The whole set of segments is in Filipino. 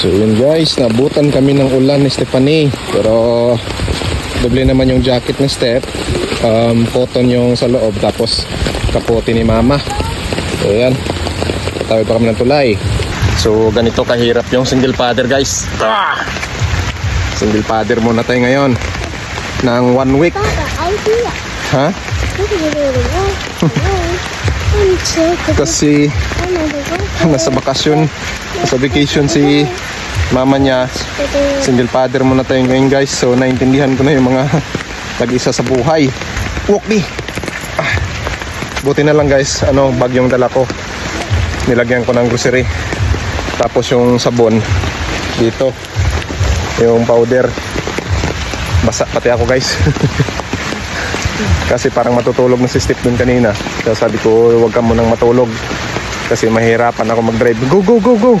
So yun guys, nabutan kami ng ulan ni Stephanie. Pero doble naman yung jacket ni Steph. Cotton yung sa loob, tapos kapote ni Mama. So yan, patawid pa kami ng tulay. So ganito kahirap yung single father guys. Single father muna tayo ngayon ng 1 week. Ha? Kasi nasa bakasyon, nasa vacation si mama niya. Single father muna tayo ngayon guys. So naintindihan ko na yung mga nag-isa sa buhay. Walk me. Buti na lang guys, bag yung dala ko. Nilagyan ko ng grocery. Tapos yung sabon dito, yung powder. Basa pati ako guys. Kasi parang matutulog na si Steve dun kanina. Kaya sabi ko, huwag ka munang matulog kasi mahirapan ako mag-drive. Go, go, go, go!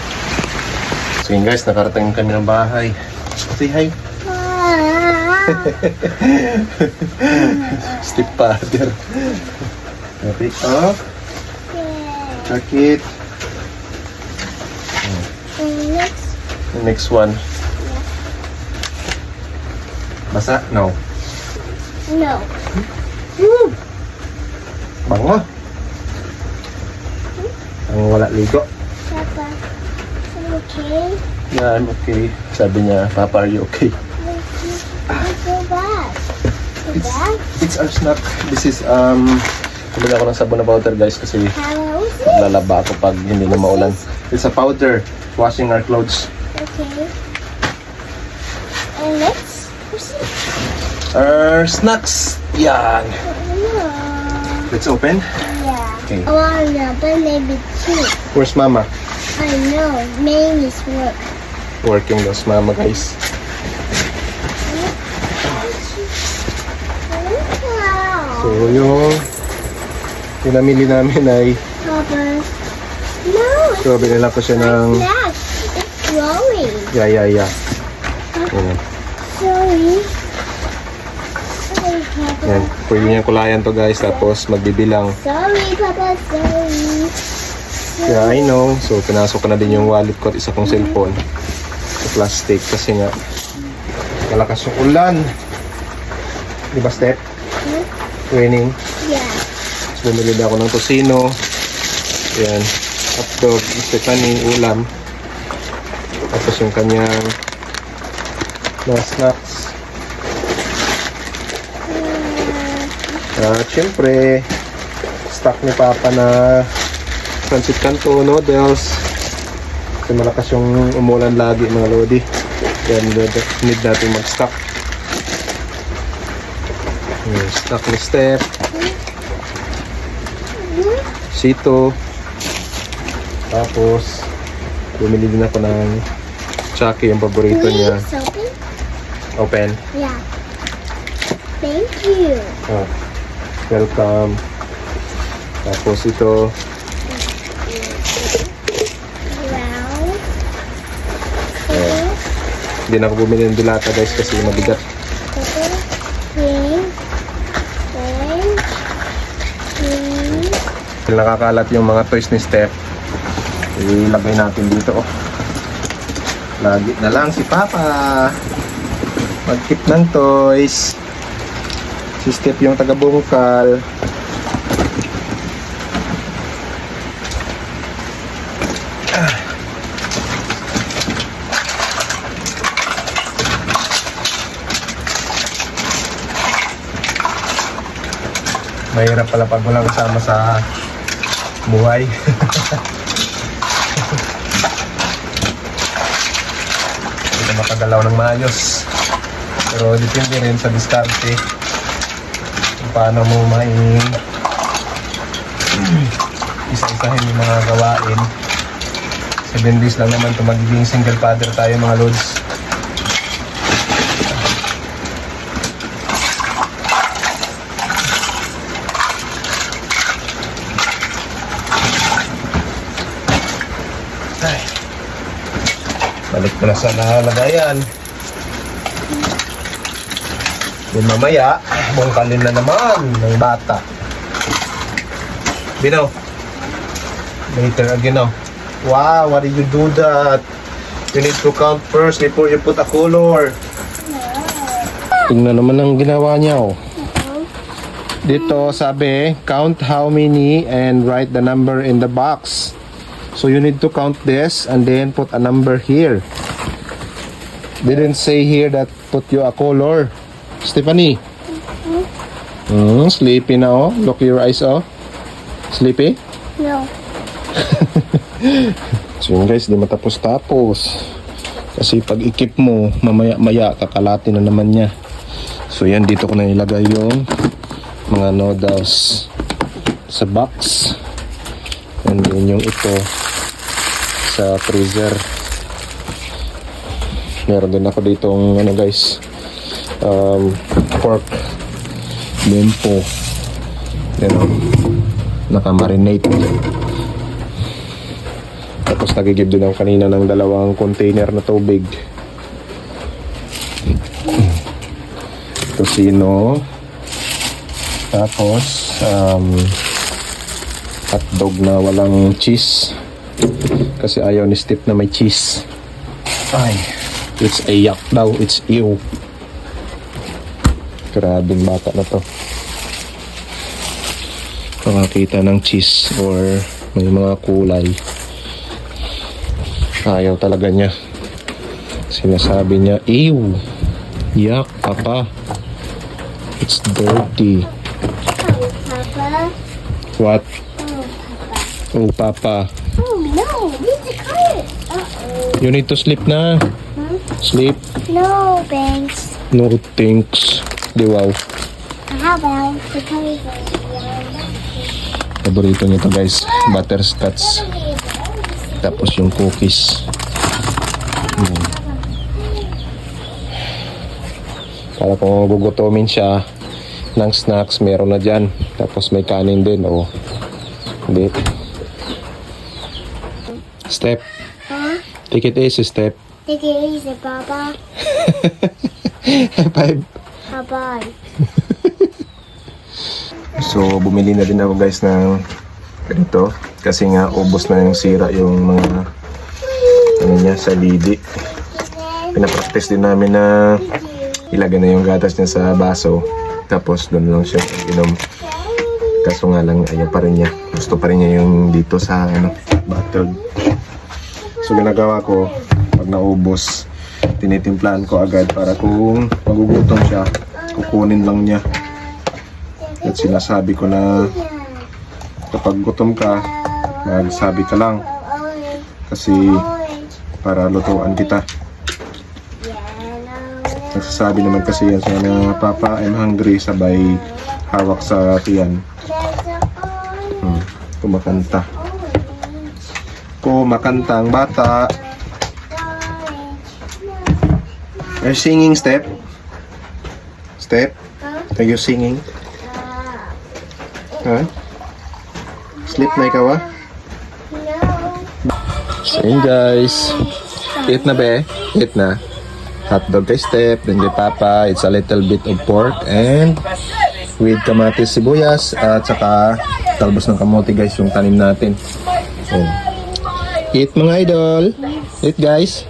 So yun guys, nakarating kami ng bahay. Say hi. Steve father. Pick up. Check it. The next one. Basa? No. No. Bango. Ang wala ligo. Papa, are you okay? Yeah, I'm okay. Sabi niya, Papa, are you okay? What's so bad? So bad? It's our snack. This is, kumili ako ng sabon na powder guys kasi How is it? maglalaba ako pag hindi na maulan. It's a powder, washing our clothes. Okay. And next? What's it? Our snacks. Yan. Let's open. Yeah. Okay. I want to but maybe two. Where's Mama? I know. Maybe it's work. Working those Mama guys. Wow. So yung pinamili namin ay Papa. No, it's so binila ko siya ng snack. It's growing. yeah. Yan. Sorry. Sorry, Papa. Yan. Pwede niyang kulayan to guys. Tapos magbibilang. Sorry, Papa. Sorry. Yeah, I know. So pinasok ko na din yung wallet ko at isa kong cellphone sa plastic kasi nga malakas yung ulan. Di ba Steph? Raining. Yeah. So bumili na ako ng tosino. Yan. Hotdog. Stephanie, ulam. Tapos yung kanyang mga snacks. At syempre, stock ni Papa na pancit canton, noodles. Kasi malakas yung umulan lagi mga lodi. Kaya need natin mag-stock. Stock ni Steph. Sito. Tapos, bumili din ako ng Chucky, yung paborito niya. Please open? Open. Yeah. Thank you. Oh, welcome. Tapos ito, Wow. hindi na ako bumili ng dilata guys kasi mabigat. Pink. Dahil nakakalat yung mga toys ni Steph, ilagay natin dito. Lagi na lang si Papa mag-keep ng toys. Si Steph yung taga-bungkal. Mahirap pala pag walang kasama sa buhay. Hindi na makagalaw ng maayos. Pero depende rin sa diskarte kung paano mo isa-isahin yung mga gawain. 7 days lang naman ito magiging single father tayo mga lods. Balik ko na sa nalagayan. Yung mamaya, bungkalin na naman ng bata. Bino, later again, oh. Wow, why did you do that? You need to count first before you put a color. Tingnan naman ang ginawa niya, oh. Dito sabi, count how many and write the number in the box. So you need to count this and then put a number here. Didn't say here that put you a color. Stephanie? Sleepy na, oh. Look your eyes, oh. Sleepy? No. So yun guys, di matapos-tapos. Kasi pag ikip mo, mamaya-maya, kakalati na naman niya. So yan, dito ko na ilagay yung mga noodles sa box. And then yung ito sa freezer. Meron din ako ditong ano guys, pork limpo. Then naka-marinate. Tapos nagigib din ako kanina ng 2 container na tubig. Tosino. Tapos hotdog na walang cheese. Kasi ayaw ni Steve na may cheese. Ay, it's a yuck daw. It's ew. Grabing bata na to. Makakita ng cheese or may mga kulay. Ayaw talaga niya. Sinasabi niya, ew, yuck, papa. It's dirty. Oh, Papa. What? Oh, Papa. Oh, papa. Oh, no. This is quiet. Uh-oh. You need to sleep na. Sleep. No, thanks. No thanks. Di wow. How about the color? Paborito niya to guys. Butterscotch. Tapos yung cookies. Para kung gugutomin siya ng snacks, meron na dyan. Tapos may kanin din. Oh. Hindi. Step. Huh? Take it easy, Step. Take it easy, Papa. High five. Bye-bye. So, bumili na din ako guys ng ganito. Kasi nga, ubos na yung sira yung mga ano niya, sa lidi. Pinapractice din namin na ilagay na yung gatas niya sa baso. Tapos, doon lang siya inom. Kaso nga lang, ayaw pa rin niya. Gusto pa rin niya yung dito sa ano, bottle. So, ginagawa ko, pag naubos, tinitimplahan ko agad para kung magugutom siya, kukunin lang niya. At sinasabi ko na kapag gutom ka, magsabi ka lang. Kasi para lutuan kita. Nagsasabi naman kasi yan sa na, Papa, I'm hungry, sabay hawak sa tiyan. Kumakanta. Kumakanta ang bata. Are you singing, Step? Step? Are you singing? Huh? Sleep na ikaw, ah? So yun guys. Eat na be? Eat na. Hotdog kay Step, then kay Papa. It's a little bit of pork and with kamatis, sibuyas at saka talbos ng kamote guys, yung tanim natin. Ayan. Eat mga idol. Eat guys.